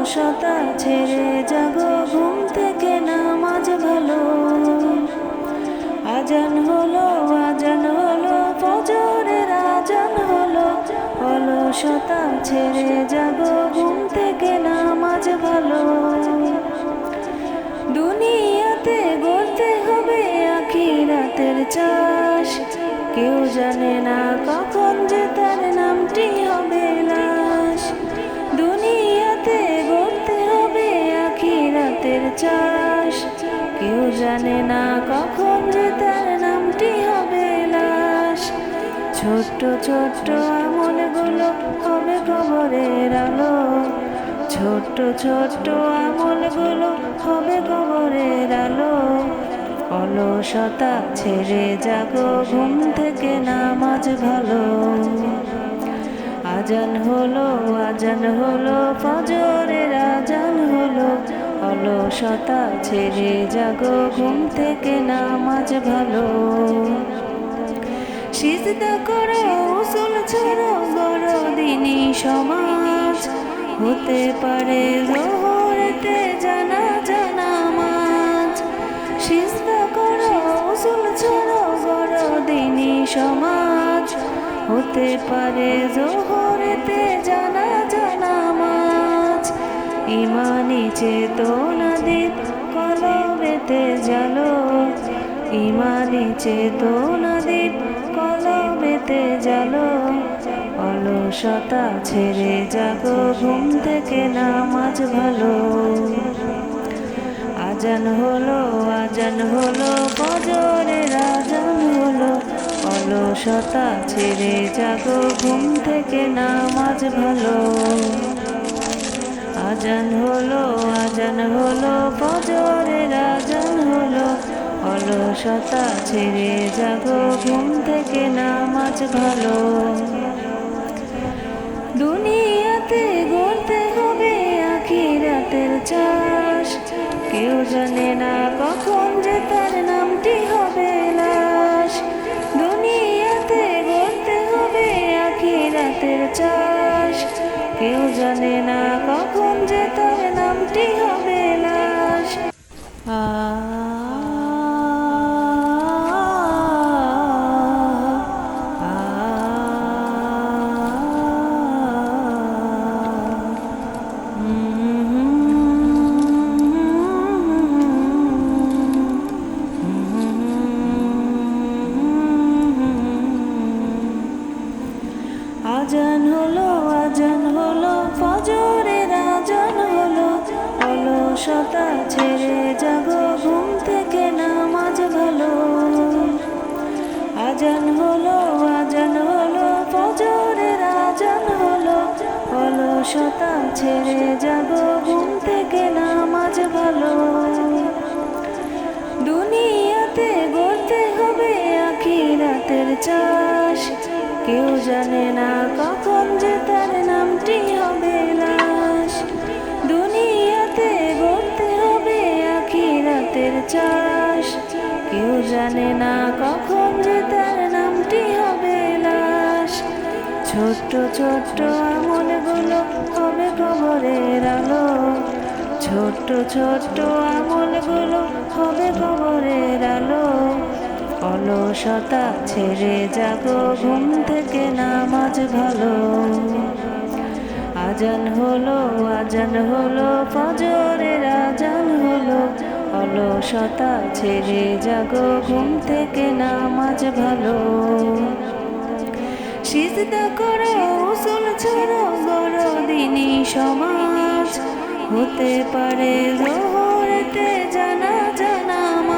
অলসতা ছেড়ে জাগো ঘুম থেকে নামাজ ভালো। আজান হলো ফজরের আজান হলো, অলসতা ছেড়ে জাগো ঘুম থেকে নামাজ ভালো। দুনিয়াতে গড়তে হবে আখিরাতের চাষ, কেউ জানে না কখন যে তার নামটি হবে লাশ। দুনিয়াতে গড়তে হবে আখিরাতের চাষ, কেউ জানে না কখন যে তার নামটি হবে লাশ। ছোট্ট ছোট্ট আমলগুলো হবে কবরের আলো, ছোট্ট ছোট্ট আমলগুলো হবে কবরের আলো। অলসতা ছেড়ে জাগো ঘুম থেকে নামাজ ভালো। আজান হলো ফজরের আজান হলো, অলসতা ছেড়ে জাগো ঘুম থেকে নামাজ ভালো। সিজদা করো উসুল ছাড়ো বড় দিনী সমাজ, হতে পারে জোহরেতে জানাজা নামাজ। সিজদা করো উসুল ছাড়ো বড় দিনী সমাজ, হতে পারে জোহরেতে জানাজা নামাজ। ইমানি চেতনা দীপ কলবেতে জ্বালো, ইমানি চেতনা দীপ কলবেতে জ্বালো। অলসতা ছেড়ে জাগো ঘুম থেকে নামাজ ভালো। আজান হলো ফজরের আজান হলো, অলসতা ছেড়ে জাগো ঘুম থেকে নামাজ ভালো। আজান হলো ফজরের আজান হলো, অলসতা ছেড়ে জাগো ঘুম থেকে নামাজ ভালো। দুনিয়াতে গড়তে হবে আখিরাতের চাষ, কেউ জানে না কখন যে তার নামটি হবে লাশ। দুনিয়াতে গড়তে হবে আখিরাতের চাষ, কেউ জানে না কখন যে তার নামটি হবে লাশ। আজান হলো ফজরের আজান হলো, অলসতা ছেড়ে জাগো ঘুম থেকে নামাজ ভালো। আজান হলো ফজরের আজান হলো, অলসতা ছেড়ে জাগো ঘুম থেকে নামাজ ভালো। দুনিয়াতে গড়তে হবে আখিরাতের চাষ, কেউ জানে না কখন যে তার নামটি হবে লাশ। দুনিয়াতে গড়তে হবে আখিরাতের চাষ, কেউ জানে না কখন যে তার নামটি হবে লাশ। ছোট্ট ছোট্ট আমলগুলো হবে কবরের আলো, ছোট্ট ছোট্ট আমলগুলো হবে কবরের আলো। অলসতা ছেড়ে জাগো ঘুম থেকে নামাজ ভালো। আজান হলো ফজরের আজান হলো, অলসতা ছেড়ে জাগো ঘুম থেকে নামাজ ভালো। সিজদা করো উসুল ছাড়ো বড় দিনী সমাজ, হতে পারে জোহরেতে জানাজা নামাজ।